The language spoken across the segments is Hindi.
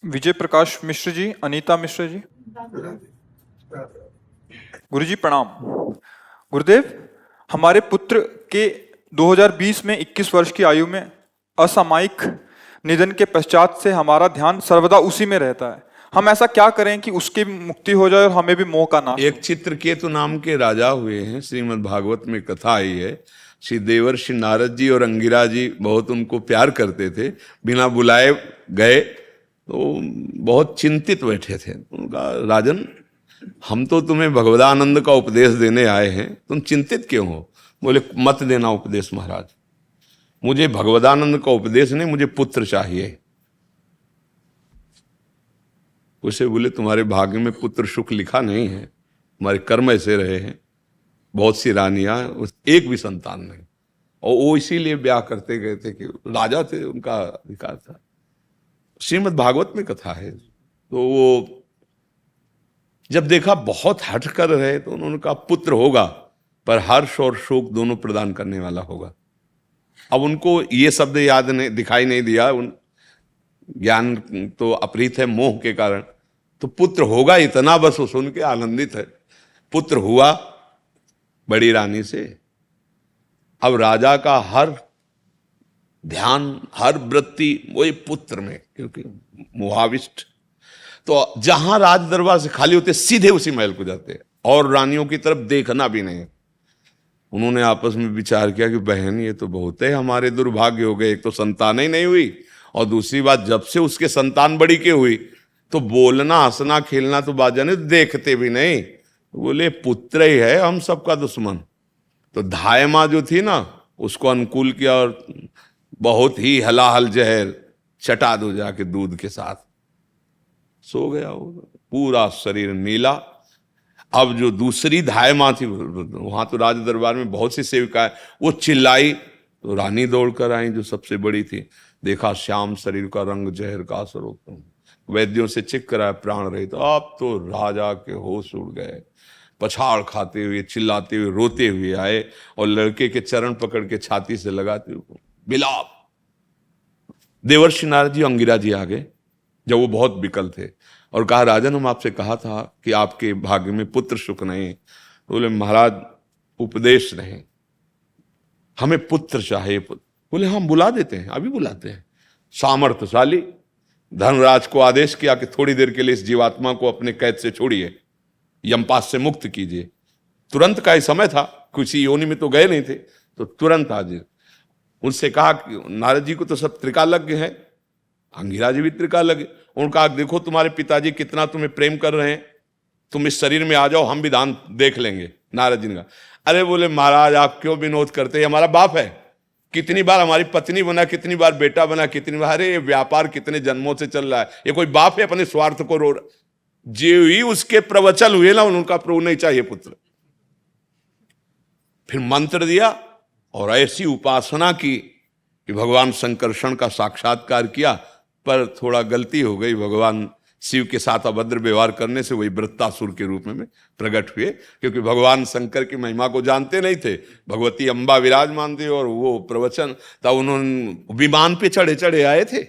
विजय प्रकाश मिश्र जी, अनीता मिश्र जी। गुरु जी प्रणाम। गुरुदेव, हमारे पुत्र के 2020 में 21 वर्ष की आयु में असामयिक निधन के पश्चात से हमारा ध्यान सर्वदा उसी में रहता है। हम ऐसा क्या करें कि उसकी मुक्ति हो जाए और हमें भी मोह का नाश हो? एक चित्रकेतु नाम के राजा हुए हैं, श्रीमद् भागवत में कथा आई है। श्री देवर्षि नारद जी और अंगिरा जी बहुत उनको प्यार करते थे, बिना बुलाए गए तो बहुत चिंतित बैठे थे। उनका, राजन हम तो तुम्हें भगवदानंद का उपदेश देने आए हैं, तुम चिंतित क्यों हो? बोले मत देना उपदेश महाराज, मुझे भगवदानंद का उपदेश नहीं, मुझे पुत्र चाहिए। उसे बोले तुम्हारे भाग्य में पुत्र सुख लिखा नहीं है, तुम्हारे कर्म ऐसे रहे हैं, बहुत सी रानियां, एक भी संतान नहीं। और वो इसीलिए ब्याह करते गए थे कि राजा थे, उनका अधिकार था। श्रीमद् भागवत में कथा है। तो वो जब देखा बहुत हट कर रहे तो उन्होंने कहा पुत्र होगा, पर हर्ष और शोक दोनों प्रदान करने वाला होगा। अब उनको ये शब्द याद नहीं, दिखाई नहीं दिया, उन ज्ञान तो अपहृत है मोह के कारण। तो पुत्र होगा इतना बस वो सुन के आनंदित है। पुत्र हुआ बड़ी रानी से। अब राजा का हर ध्यान, हर वृत्ति वही पुत्र में, क्योंकि मोहाविष्ट। तो जहां राज दरबार से खाली होते सीधे उसी महल को जाते और रानियों की तरफ देखना भी नहीं। उन्होंने आपस में विचार किया कि बहन ये तो बहुत है, हमारे दुर्भाग्य हो गए। एक तो संतान ही नहीं हुई, और दूसरी बात जब से उसके संतान बड़ी के हुई तो बोलना हंसना खेलना तो बाजा ने देखते भी नहीं। बोले पुत्र ही है हम सबका दुश्मन। तो धाय माँ जो थी ना, उसको अनुकूल किया और बहुत ही हलाहल जहर चटा दो जाके दूध के साथ, सो गया वो, पूरा शरीर नीला। अब जो दूसरी धाय माँ थी, वहां तो राज दरबार में बहुत सी सेविकाएं, वो चिल्लाई तो रानी दौड़ कर आई जो सबसे बड़ी थी। देखा श्याम शरीर का रंग जहर का असर होता, वैद्यों से चेक कराया प्राण रहित। अब तो राजा के होश उड़ गए, पछाड़ खाते हुए, चिल्लाते हुए, रोते हुए आए और लड़के के चरण पकड़ के छाती से लगाते हुए बिलाप। देवर्षि नारद जी, अंगिरा जी आ गए जब वो बहुत विकल थे और कहा राजन हम आपसे कहा था कि आपके भाग्य में पुत्र सुख नहीं। तो बोले महाराज उपदेश नहीं, हमें पुत्र चाहिए। बोले हम बुला देते हैं, अभी बुलाते हैं। सामर्थ्यशाली धनराज को आदेश किया कि थोड़ी देर के लिए इस जीवात्मा को अपने कैद से छोड़िए, यमपास से मुक्त कीजिए। तुरंत का ही समय था, किसी योनि में तो गए नहीं थे, तो तुरंत हाजिर। उनसे कहा कि नारद जी को तो सब त्रिकालज्ञ है, अंगिरा जी भी त्रिकालज्ञ। उन्होंने कहा देखो तुम्हारे पिताजी कितना तुम्हें प्रेम कर रहे हैं, तुम इस शरीर में आ जाओ, हम भी दान देख लेंगे। नारद जी ने कहा अरे बोले महाराज आप क्यों विनोद करते हैं, हमारा बाप है, कितनी बार हमारी पत्नी बना, कितनी बार बेटा बना, कितनी बार। अरे व्यापार कितने जन्मों से चल रहा है, ये कोई बाप है अपने स्वार्थ को रो रहा। जो ही उसके प्रवचन हुए ना, उनका प्रभु नहीं चाहिए पुत्र। फिर मंत्र दिया और ऐसी उपासना की कि भगवान संकर्षण का साक्षात्कार किया। पर थोड़ा गलती हो गई, भगवान शिव के साथ अभद्र व्यवहार करने से वही वृत्तासुर के रूप में प्रकट हुए, क्योंकि भगवान शंकर की महिमा को जानते नहीं थे। भगवती अम्बा विराजमान थी और वो प्रवचन तब उन्होंने विमान पे चढ़े चढ़े आए थे।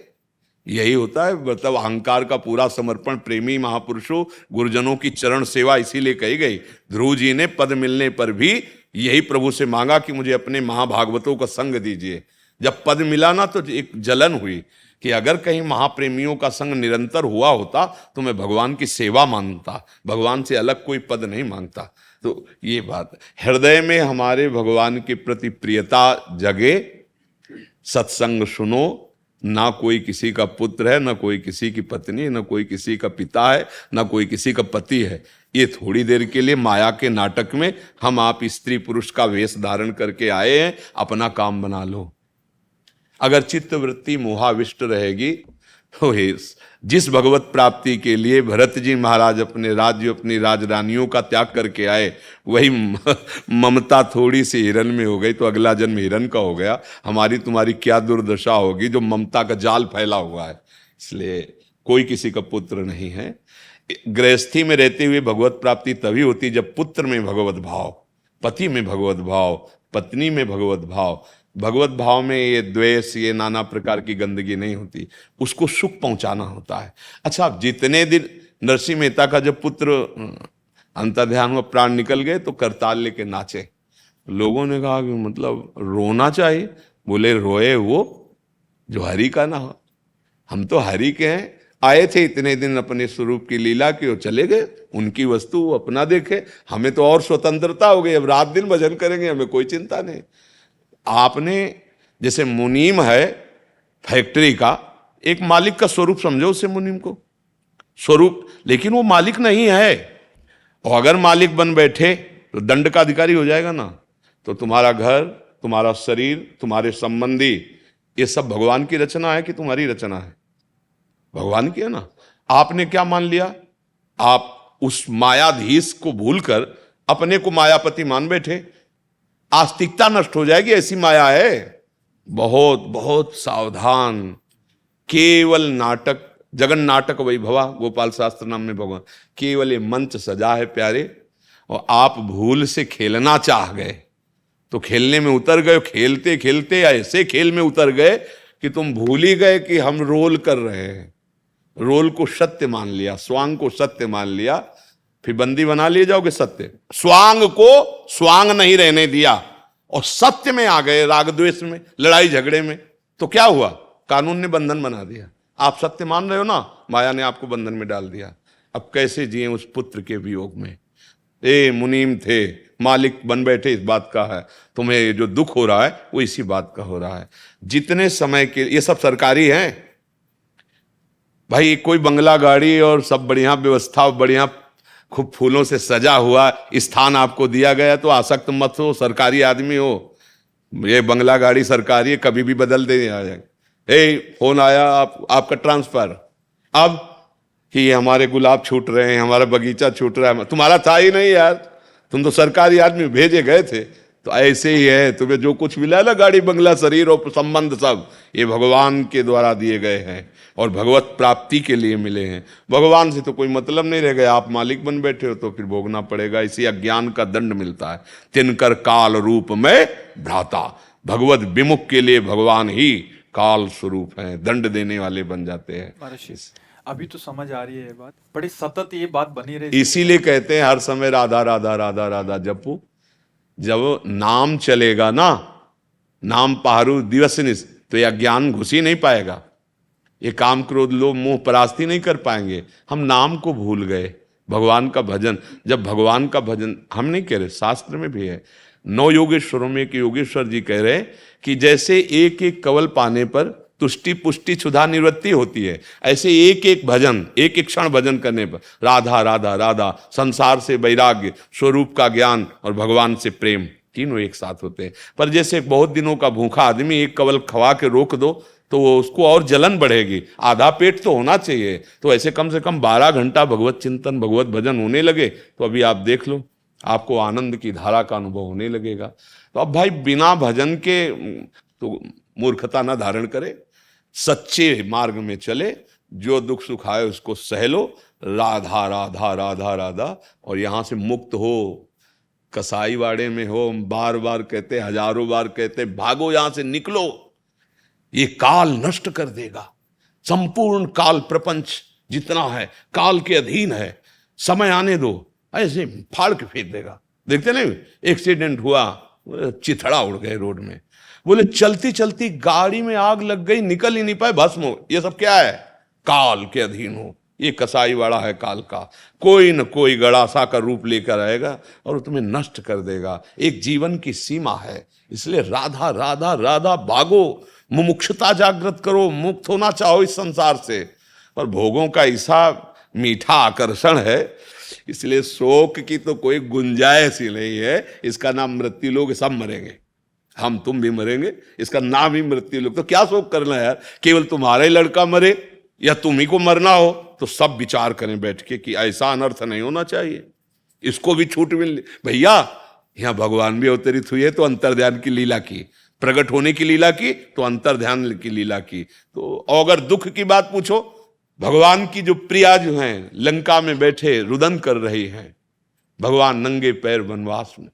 यही होता है, मतलब अहंकार का पूरा समर्पण। प्रेमी महापुरुषों गुरुजनों की चरण सेवा इसीलिए कही गई। ध्रुव जी ने पद मिलने पर भी यही प्रभु से मांगा कि मुझे अपने महाभागवतों का संग दीजिए। जब पद मिला ना तो एक जलन हुई कि अगर कहीं महाप्रेमियों का संग निरंतर हुआ होता तो मैं भगवान की सेवा मांगता, भगवान से अलग कोई पद नहीं मांगता। तो ये बात हृदय में हमारे भगवान के प्रति प्रियता जगे, सत्संग सुनो। ना कोई किसी का पुत्र है, ना कोई किसी की पत्नी, ना कोई किसी का पिता है, ना कोई किसी का पति है। ये थोड़ी देर के लिए माया के नाटक में हम आप स्त्री पुरुष का वेश धारण करके आए हैं, अपना काम बना लो। अगर चित्त वृत्ति मोहाविष्ट रहेगी तो जिस भगवत प्राप्ति के लिए भरत जी महाराज अपने राज्य, अपनी राजरानियों का त्याग करके आए, वही ममता थोड़ी सी हिरन में हो गई तो अगला जन्म हिरन का हो गया। हमारी तुम्हारी क्या दुर्दशा होगी जो ममता का जाल फैला हुआ है। इसलिए कोई किसी का पुत्र नहीं है। गृहस्थी में रहते हुए भगवत प्राप्ति तभी होती जब पुत्र में भगवत भाव, पति में भगवत भाव, पत्नी में भगवत भाव, भगवत भाव में ये द्वेष, ये नाना प्रकार की गंदगी नहीं होती, उसको सुख पहुंचाना होता है। अच्छा, जितने दिन नरसिंह मेहता का जब पुत्र अंतर्ध्यान में प्राण निकल गए तो करताल लेके नाचे। लोगों ने कहा कि मतलब रोना चाहिए। बोले रोए वो जो हरि का ना हो, हम तो हरि के हैं, आए थे इतने दिन अपने स्वरूप की लीला की और चले गए, उनकी वस्तु वो अपना देखे, हमें तो और स्वतंत्रता हो गई, अब रात दिन भजन करेंगे, हमें कोई चिंता नहीं। आपने जैसे मुनीम है फैक्ट्री का, एक मालिक का स्वरूप समझो उसे, मुनीम को स्वरूप, लेकिन वो मालिक नहीं है। और अगर मालिक बन बैठे तो दंड का अधिकारी हो जाएगा ना। तो तुम्हारा घर, तुम्हारा शरीर, तुम्हारे संबंधी, ये सब भगवान की रचना है कि तुम्हारी रचना है? भगवान की है ना। आपने क्या मान लिया? आप उस मायाधीश को भूलकर अपने को मायापति मान बैठे, आस्तिकता नष्ट हो जाएगी, ऐसी माया है। बहुत बहुत सावधान। केवल नाटक, जगन नाटक वैभवा, गोपाल शास्त्र नाम में भगवान, केवल ये मंच सजा है प्यारे, और आप भूल से खेलना चाह गए तो खेलने में उतर गए, खेलते खेलते ऐसे खेल में उतर गए कि तुम भूल ही गए कि हम रोल कर रहे हैं। रोल को सत्य मान लिया, स्वांग को सत्य मान लिया, फिर बंदी बना लिए जाओगे सत्य। स्वांग को स्वांग नहीं रहने दिया और सत्य में आ गए, राग द्वेष में, लड़ाई झगड़े में। तो क्या हुआ? कानून ने बंधन बना दिया। आप सत्य मान रहे हो ना, माया ने आपको बंधन में डाल दिया। अब कैसे जिए उस पुत्र के वियोग में? मुनीम थे, मालिक बन बैठे, इस बात का है। तुम्हें जो दुख हो रहा है वो इसी बात का हो रहा है। जितने समय के, ये सब सरकारी हैं भाई, कोई बंगला गाड़ी और सब बढ़िया व्यवस्था, बढ़िया खूब फूलों से सजा हुआ स्थान आपको दिया गया तो आसक्त मत हो, सरकारी आदमी हो। ये बंगला गाड़ी सरकारी है, कभी भी बदल दे आ जाएगा। फोन आया, आपका ट्रांसफर, अब कि ये हमारे गुलाब छूट रहे हैं, हमारा बगीचा छूट रहा है। तुम्हारा था ही नहीं यार, तुम तो सरकारी आदमी, भेजे गए थे। तो ऐसे ही है, तुम्हें जो कुछ मिला है ना, गाड़ी बंगला शरीर और संबंध, सब ये भगवान के द्वारा दिए गए हैं और भगवत प्राप्ति के लिए मिले हैं। भगवान से तो कोई मतलब नहीं रह गया, आप मालिक बन बैठे हो तो फिर भोगना पड़ेगा। इसी अज्ञान का दंड मिलता है। तिनकर काल रूप में भ्राता, भगवत विमुख के लिए भगवान ही काल स्वरूप हैं, दंड देने वाले बन जाते हैं। महर्षि, अभी तो समझ आ रही है ये बात, बड़ी सतत ये बात बनी रही। इसीलिए कहते हैं हर समय राधा राधा राधा राधा जपो। जब नाम चलेगा ना, नाम पहारू दिवस निस, तो यह ज्ञान घुस ही नहीं पाएगा, ये काम क्रोध लोभ मोह परास्ती नहीं कर पाएंगे। हम नाम को भूल गए, भगवान का भजन। जब भगवान का भजन, हम नहीं कह रहे, शास्त्र में भी है, 9 योगेश्वरों में एक योगेश्वर जी कह रहे कि जैसे एक एक कवल पाने पर तुष्टि पुष्टि क्षुधा निवृत्ति होती है, ऐसे एक एक भजन, एक एक क्षण भजन करने पर राधा राधा राधा, संसार से वैराग्य, स्वरूप का ज्ञान और भगवान से प्रेम, तीनों एक साथ होते हैं। पर जैसे बहुत दिनों का भूखा आदमी एक कवल खवा के रोक दो तो उसको और जलन बढ़ेगी, आधा पेट तो होना चाहिए। तो ऐसे कम से कम 12 घंटा भगवत चिंतन, भगवत भजन होने लगे तो अभी आप देख लो, आपको आनंद की धारा का अनुभव होने लगेगा। तो अब भाई बिना भजन के तो मूर्खता ना धारण करे, सच्चे मार्ग में चले, जो दुख सुख आए उसको सह लो, राधा राधा राधा राधा, और यहां से मुक्त हो। कसाई वाड़े में हो, बार बार कहते, हजारों बार कहते, भागो यहां से, निकलो, ये काल नष्ट कर देगा। संपूर्ण काल प्रपंच जितना है काल के अधीन है, समय आने दो, ऐसे फाड़ के फेंक देगा। देखते नहीं, एक्सीडेंट हुआ, चिथड़ा उड़ गए रोड में, बोले चलती चलती गाड़ी में आग लग गई, निकल ही नहीं पाए, भस्म हो। ये सब क्या है? काल के अधीन हो। ये कसाई वाड़ा है काल का, कोई न कोई गड़ासा का रूप लेकर आएगा और तुम्हें नष्ट कर देगा। एक जीवन की सीमा है, इसलिए राधा राधा राधा भागो, मुमुक्षुता जागृत करो, मुक्त होना चाहो इस संसार से। पर भोगों का ऐसा मीठा आकर्षण है, इसलिए शोक की तो कोई गुंजाइश ही नहीं है। इसका नाम मृत्यु लोग, सब मरेंगे, हम तुम भी मरेंगे, इसका नाम ही मृत्यु लोग। तो क्या शोक करना है यार? केवल तुम्हारा ही लड़का मरे या तुम ही को मरना हो तो सब विचार करें बैठ के कि ऐसा अनर्थ नहीं होना चाहिए, इसको भी छूट मिल। भैया यहां भगवान भी अवतरित हुए तो अंतर्ध्यान की लीला की, प्रकट होने की लीला की तो अंतर्ध्यान की लीला की। तो अगर दुख की बात पूछो, भगवान की जो प्रिया जो हैं लंका में बैठे रुदन कर रही हैं, भगवान नंगे पैर वनवास में,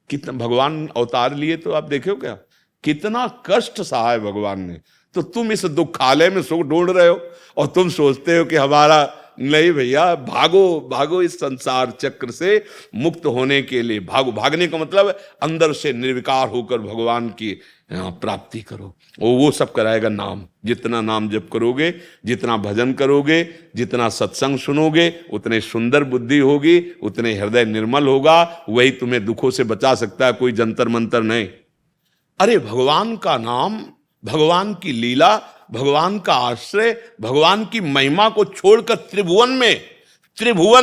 कितना भगवान अवतार लिए तो आप देखो क्या, कितना कष्ट सहा है भगवान ने, तो तुम इस दुखालय में सुख ढूंढ रहे हो और तुम सोचते हो कि हमारा नहीं भैया, भागो भागो इस संसार चक्र से मुक्त होने के लिए भागो। भागने का मतलब अंदर से निर्विकार होकर भगवान की प्राप्ति करो। वो सब कराएगा नाम। जितना नाम जप करोगे, जितना भजन करोगे, जितना सत्संग सुनोगे, उतने सुंदर बुद्धि होगी, उतने हृदय निर्मल होगा। वही तुम्हें दुखों से बचा सकता है, कोई जंतर मंतर नहीं। अरे भगवान का नाम, भगवान की लीला, भगवान का आश्रय, भगवान की महिमा को छोड़कर त्रिभुवन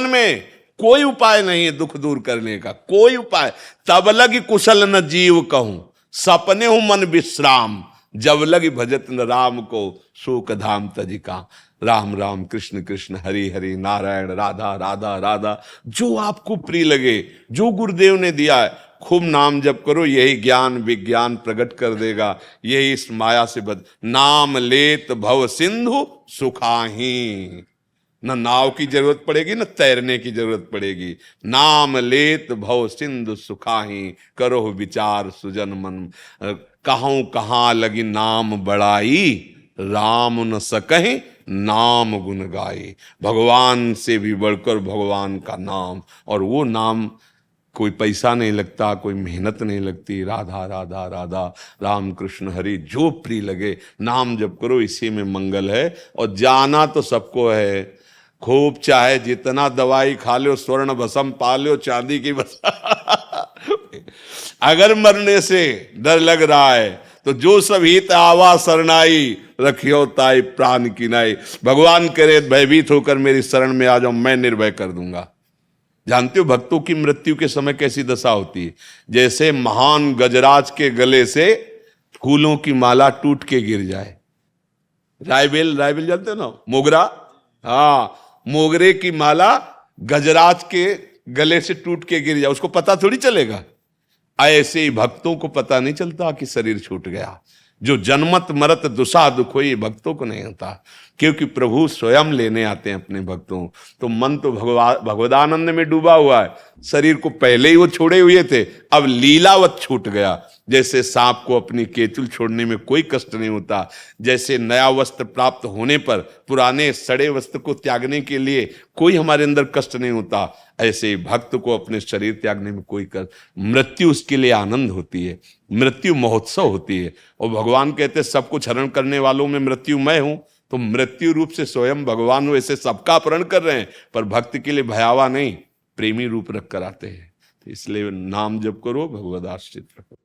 में कोई उपाय नहीं है दुख दूर करने का, कोई उपाय। तब लगी कुशल न जीव कहूं, सपने हूं मन विश्राम, जब लगी भजत न राम को, शोक धाम तजिका। राम राम कृष्ण कृष्ण हरि हरि, नारायण राधा राधा राधा। जो आपको प्रिय लगे, जो गुरुदेव ने दिया है, खूब नाम जप करो। यही ज्ञान विज्ञान प्रकट कर देगा। यही इस माया से नाम लेत भव सिंधु सुखाही। न नाव की जरूरत पड़ेगी, न तैरने की जरूरत पड़ेगी। नाम लेत भव सिंधु सुखाही, करो विचार सुजन मन। कहूं कहाँ लगी नाम बड़ाई, राम न सकहि नाम गुण गाई। भगवान से भी बढ़कर भगवान का नाम, और वो नाम कोई पैसा नहीं लगता, कोई मेहनत नहीं लगती। राधा राधा राधा, राम कृष्ण हरि, जो प्रिय लगे नाम जप करो, इसी में मंगल है। और जाना तो सबको है, खूब चाहे जितना दवाई खा लो, स्वर्ण भस्म पा लो, चांदी की बस अगर मरने से डर लग रहा है तो जो सब हित आवा शरणाई, रखियो ताई प्राण की नाई। भगवान करे भयभीत होकर मेरी शरण में आ जाओ, मैं निर्भय कर दूंगा। जानते हो भक्तों की मृत्यु के समय कैसी दशा होती है? जैसे महान गजराज के गले से फूलों की माला टूट के गिर जाए। रायबेल जानते हो ना, मोगरा, हाँ, मोगरे की माला गजराज के गले से टूट के गिर जाए, उसको पता थोड़ी चलेगा। ऐसे ही भक्तों को पता नहीं चलता कि शरीर छूट गया। जो जन्मत मरत दुसा दुख हुई, भक्तों को नहीं होता, क्योंकि प्रभु स्वयं लेने आते हैं अपने भक्तों। तो मन तो भगवदानंद में डूबा हुआ है। शरीर को पहले ही वो छोड़े हुए थे, अब लीलावत छूट गया। जैसे सांप को अपनी केचुल छोड़ने में कोई कष्ट नहीं होता, जैसे नया वस्त्र प्राप्त होने पर पुराने सड़े वस्त्र को त्यागने के लिए कोई हमारे अंदर कष्ट नहीं होता, ऐसे भक्त को अपने शरीर त्यागने में कोई कष्ट, मृत्यु उसके लिए आनंद होती है, मृत्यु महोत्सव होती है। और भगवान कहते हैं सब कुछ हरण करने वालों में मृत्यु मैं हूं। तो मृत्यु रूप से स्वयं भगवान वैसे सबका अपहरण कर रहे हैं, पर भक्त के लिए भयावह नहीं, प्रेमी रूप रख कर आते हैं। तो इसलिए नाम जप करो, भगवद आश्रित रखो।